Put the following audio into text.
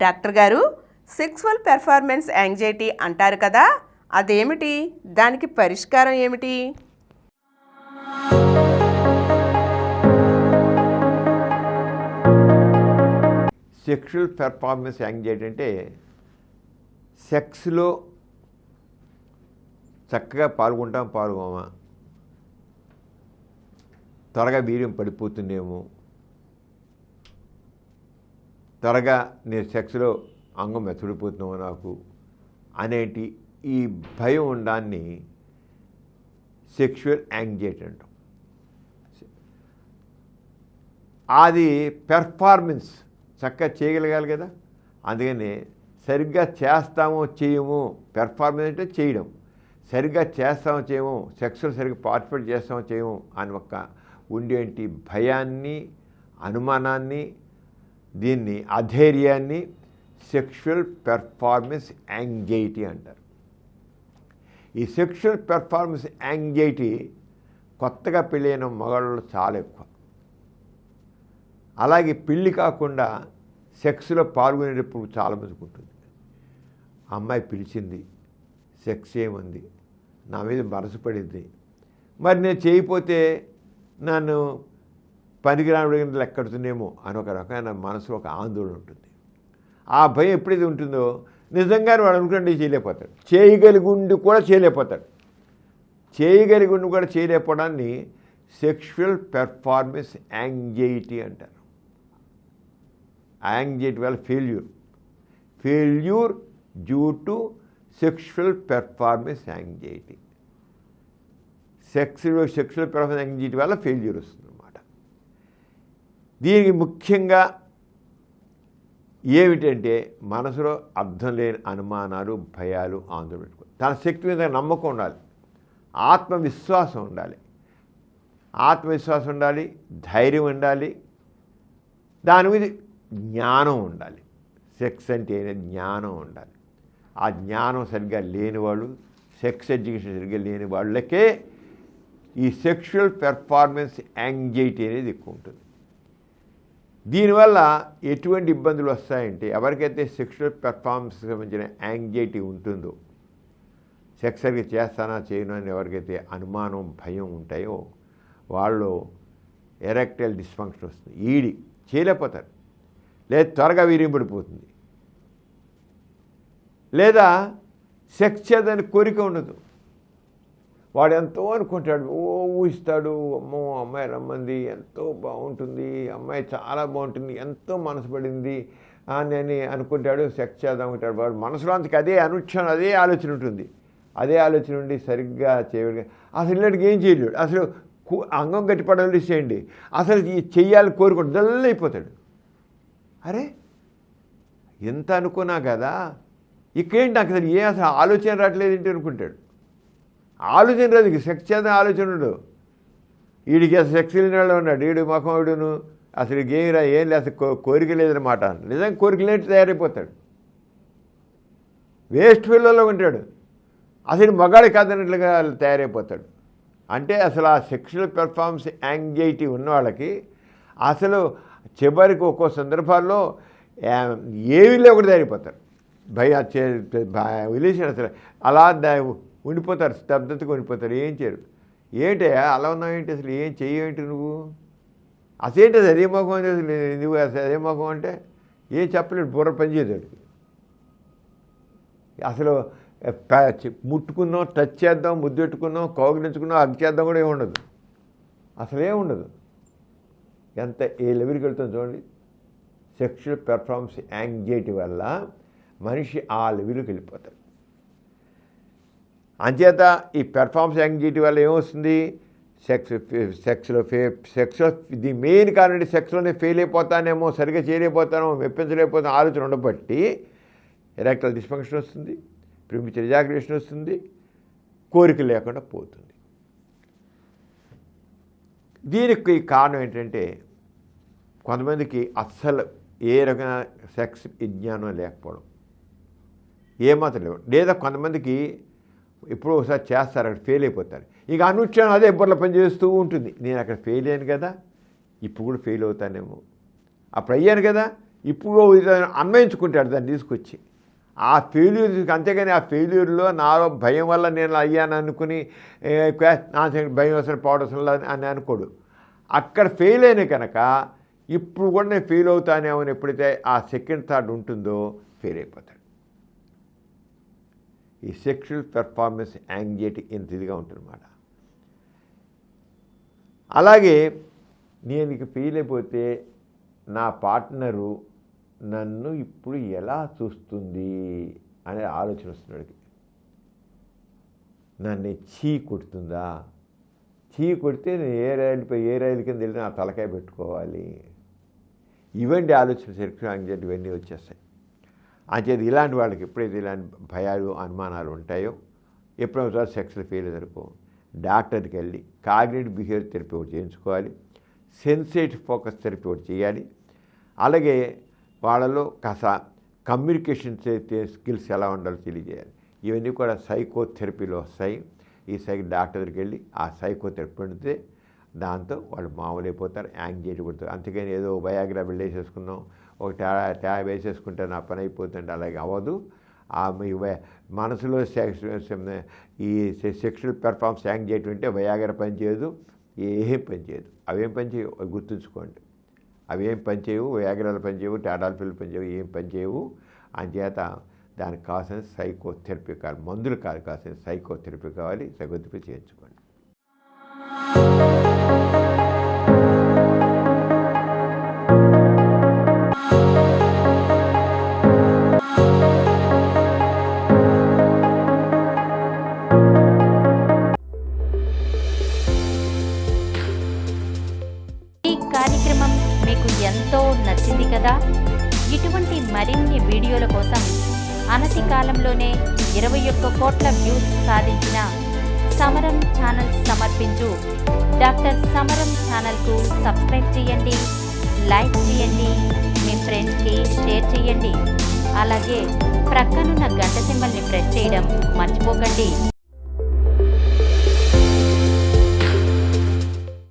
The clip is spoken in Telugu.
డాక్టర్ గారు, సెక్సువల్ పెర్ఫార్మెన్స్ యాంగ్జైటీ అంటారు కదా, అదేమిటి? దానికి పరిష్కారం ఏమిటి? సెక్షువల్ పెర్ఫార్మెన్స్ యాంగ్జైటీ అంటే సెక్స్లో చక్కగా పాల్గొమా, త్వరగా వీర్యం పడిపోతుందేమో, త్వరగా నేను సెక్స్లో అంగం మెచ్చడిపోతున్నామో నాకు అనేటి ఈ భయం ఉండాన్ని సెక్షువల్ యాంగ్జైటీ అంటాం. అది పెర్ఫార్మెన్స్ చక్కగా చేయగలగాలి కదా, అందుకని సరిగ్గా చేస్తామో చేయమో, పెర్ఫార్మెన్స్ అంటే చేయడం, సరిగ్గా చేస్తామో చేయమో, సెక్స్లో సరిగ్గా పార్టిసిపేట్ చేస్తామో చేయమో అని ఒక ఉండేంటి భయాన్ని, అనుమానాన్ని, దీన్ని అధైర్యాన్ని సెక్షువల్ పెర్ఫార్మెన్స్ యాంగ్జైటీ అంటారు. ఈ సెక్షువల్ పెర్ఫార్మెన్స్ యాంగ్జైటీ కొత్తగా పెళ్ళైన మగాళ్ళు చాలా ఎక్కువ. అలాగే పెళ్ళి కాకుండా సెక్స్లో పాల్గొనేటప్పుడు చాలామందికి ఉంటుంది. అమ్మాయి పిలిచింది, సెక్స్ ఏముంది, నా మీద మనసు పడింది, మరి నేను చేయకపోతే నన్ను పనికిరాని లెక్కడుతుందేమో అని ఒక రకమైన మనసులో ఒక ఆందోళన ఉంటుంది. ఆ భయం ఎప్పుడైతే ఉంటుందో నిజంగానే వాడు అనుకుంటే చేయలేకపోతాడు, చేయగలిగి ఉండి కూడా చేయలేకపోవడాన్ని సెక్షువల్ పెర్ఫార్మెన్స్ యాంగ్జైటీ అంటారు. యాంగ్జైటీ వల్ల failure due to sexual performance anxiety. Sexual performance anxiety వల్ల ఫెయిల్యూర్ వస్తుందన్నమాట. దీనికి ముఖ్యంగా ఏమిటంటే మనసులో అర్థం లేని అనుమానాలు, భయాలు, ఆందోళన పెట్టుకోవాలి. తన శక్తి మీద నమ్మకం ఉండాలి, ఆత్మవిశ్వాసం ఉండాలి, ధైర్యం ఉండాలి, దాని మీద జ్ఞానం ఉండాలి. సెక్స్ అంటే జ్ఞానం ఉండాలి. ఆ జ్ఞానం సరిగ్గా లేనివాళ్ళు, సెక్స్ ఎడ్యుకేషన్ సరిగ్గా లేని వాళ్ళకే ఈ సెక్షువల్ పెర్ఫార్మెన్స్ యాంగ్జైటీ అనేది ఎక్కువ ఉంటుంది. దీనివల్ల ఎటువంటి ఇబ్బందులు వస్తాయంటే, ఎవరికైతే సెక్షువల్ పెర్ఫార్మెన్స్కి సంబంధించిన యాంగ్జైటీ ఉంటుందో, సెక్స్ సరిగ్గా చేస్తానా చేయను అని ఎవరికైతే అనుమానం, భయం ఉంటాయో వాళ్ళు ఎరెక్టైల్ డిస్ఫంక్షన్ వస్తుంది, చేయలేకపోతారు, లేదా త్వరగా వీర్యం పడిపోతుంది, లేదా సెక్స్ చేద్దని కోరిక ఉండదు. వాడు ఎంతో అనుకుంటాడు, ఊహిస్తాడు, అమ్మో అమ్మాయి రమ్మంది, ఎంతో బాగుంటుంది, అమ్మాయి చాలా బాగుంటుంది, ఎంతో మనసు పడింది అని అనుకుంటాడు, సెక్స్ చేద్దాం అనుకుంటాడు. వాడు మనసులో అంతకు అదే అనుక్షణం అదే ఆలోచన ఉంటుంది. అదే ఆలోచన ఉండి సరిగ్గా చేయగలిగా అసలు ఇలాంటికి ఏం చేయలేడు. అసలు అంగం గట్టిపడాలి చేయండి, అసలు చెయ్యాలని కోరుకుంటాడు, జల్లైపోతాడు. అరే ఎంత అనుకున్నా కదా, ఇక్కడేంటి నాకు అసలు ఆలోచన రావట్లేదు ఏంటి అనుకుంటాడు. ఆలోచన రాదు, సెక్స్ చేద్దాం ఆలోచన ఉండదు. వీడికి అసలు సెక్స్ లేని వాళ్ళు ఉన్నాడు, వీడు మొఖముడును అసలు ఏం లేదు, అసలు కోరిక లేదన్నమాట. నిజంగా కోరిక లేని తయారైపోతాడు, వేస్ట్ ఫీల్డ్లో ఉంటాడు, అసలు మగాడి కాదన్నట్లుగా తయారైపోతాడు. అంటే అసలు ఆ సెక్షువల్ పెర్ఫార్మెన్స్ యాంగ్జైటీ ఉన్న వాళ్ళకి అసలు చివరికి ఒక్కో సందర్భాల్లో ఏమీ లేకుండా తయారైపోతారు. రిలేషన్ అసలు అలా ఉండిపోతారు, స్తబ్దతగా ఉండిపోతారు, ఏం చేయరు. ఏంటయ్యా అలా ఉన్నావు ఏంటి, అసలు ఏం చెయ్యేంటి నువ్వు, అసేంటి అది అదే మొఖం అంటే, అసలు నువ్వు అసలు అదే మొఖం అంటే ఏం చెప్పలేడు, బుర్ర పనిచేయదు. అసలు ముట్టుకున్నాం, టచ్ చేద్దాం, ముద్దు పెట్టుకున్నాం, కౌగిలించుకున్నాం, అగ్గి చేద్దాం కూడా ఏమి ఉండదు, అసలు ఏముండదు. ఎంత ఏ లెవెల్కి వెళ్తుంది చూడండి. సెక్షువల్ పెర్ఫార్మెన్స్ యాంగ్జైటీ వల్ల మనిషి ఆ లెవెల్కి వెళ్ళిపోతాడు. అంచేత ఈ పెర్ఫార్మెన్స్ యాంగ్జైటీ వల్ల ఏమొస్తుంది, సెక్స్లో ది మెయిన్ కారణం సెక్స్లోనే ఫెయిల్ అయిపోతానేమో, సరిగ్గా చేయలేకపోతానో, మెప్పించలేకపోతానో ఆలోచన ఉండబట్టి ఎరెక్టైల్ డిస్ఫంక్షన్ వస్తుంది, ప్రీమెచ్యూర్ ఎజాక్యులేషన్ వస్తుంది, కోరిక లేకుండా పోతుంది. దీనికి కారణం ఏంటంటే కొంతమందికి అస్సలు ఏ రకమైన సెక్స్ విజ్ఞానం లేకపోవడం, ఏమాత్రం లేవు. లేదా కొంతమందికి ఎప్పుడో ఒకసారి చేస్తారు, అక్కడ ఫెయిల్ అయిపోతారు, ఇక అనుక్షణం అదే బుర్రలో పనిచేస్తూ ఉంటుంది. నేను అక్కడ ఫెయిల్ అయ్యాను కదా, ఇప్పుడు కూడా ఫెయిల్ అవుతానేమో, అప్పుడు అయ్యాను కదా, ఇప్పుడు అన్వయించుకుంటాడు దాన్ని తీసుకొచ్చి ఆ ఫెయిల్యూర్. అంతేగాని ఆ ఫెయిల్యూర్లో నాలో భయం వల్ల నేను అయ్యాను అనుకుని నా భయం అవసరం పోవడం అని అనుకోడు. అక్కడ ఫెయిల్ అయిన కనుక ఇప్పుడు కూడా నేను ఫెయిల్ అవుతానేమో అని ఎప్పుడైతే ఆ సెకండ్ థాట్ ఉంటుందో ఫెయిల్ అయిపోతాడు. ఈ సెక్షువల్ పెర్ఫార్మెన్స్ యాంగ్జైటీ ఇంత ఇదిగా ఉంటుందన్నమాట. అలాగే నేను ఇక ఫెయిల్ అయిపోతే నా పార్ట్నరు నన్ను ఇప్పుడు ఎలా చూస్తుంది అనే ఆలోచన వస్తున్నాడు. నన్ను చీ కొడుతుందా, చీ కొడితే నేను ఏ రైలు కింద వెళ్ళి నా తలకాయ పెట్టుకోవాలి, ఇవన్నీ ఆలోచన సెక్షువల్ యాంగ్జైటీ ఇవన్నీ వచ్చేస్తాయి. అంచేది ఇలాంటి వాళ్ళకి ఎప్పుడైతే ఇలాంటి భయాలు అనుమానాలు ఉంటాయో ఎప్పుడైనా సెక్స్లో ఫెయిల్ అయ్యారనుకో డాక్టర్కి వెళ్ళి కాగ్నిటివ్ బిహేవియర్ థెరపీ ఒకటి చేయించుకోవాలి, సెన్సేటివ్ ఫోకస్ థెరపీ ఒకటి చేయాలి. అలాగే వాళ్ళలో కాస్త కమ్యూనికేషన్ స్కిల్స్ ఎలా ఉండాలో తెలియజేయాలి. ఇవన్నీ కూడా సైకోథెరపీలో వస్తాయి. ఈ డాక్టర్ దగ్గరికి వెళ్ళి ఆ సైకోథెరపీ పెడితే దాంతో వాళ్ళు మామూలు అయిపోతారు, యాంగ్జైటీ పడుతారు. అంతేగాని ఏదో వయాగ్రా వెళ్ళేసేసుకున్నాం, ఒక ట్యాబ్ వేసేసుకుంటే నా పని అయిపోతుంది, అలాగే అవ్వదు. మనసులో ఈ సెక్షువల్ పెర్ఫార్మెన్స్ యాంగ్జైటీ ఉంటే వయాగ్రా పనిచేయదు, ఏం పనిచేయదు. అవేం పనిచేయవు గుర్తుంచుకోండి. అవేం పనిచేయవు, వయాగ్రాలు పనిచేయవు, టాడాల్ పిల్లలు పనిచేయవు, ఏం పనిచేయవు. అంచేత దానికి కావాల్సిన సైకోథెరపీ కావాలి, మందులు కాదు, కావాల్సిన సైకోథెరపీ కావాలి. సైకోథెరపీ చేయించుకోండి. ఈ కార్యక్రమం మీకు ఎంతో నచ్చింది కదా. ఇటువంటి మరిన్ని వీడియోల కోసం అనతి కాలంలోనే 21 కోట్ల వ్యూస్ సాధించిన సమరం ఛానల్ సమర్పించు డాక్టర్ సమరం ఛానల్కు సబ్స్క్రైబ్ చేయండి, లైక్ చేయండి, మీ ఫ్రెండ్స్కి షేర్ చేయండి. అలాగే ప్రక్కనున్న గంట సింబల్ని ప్రెస్ చేయడం మర్చిపోకండి.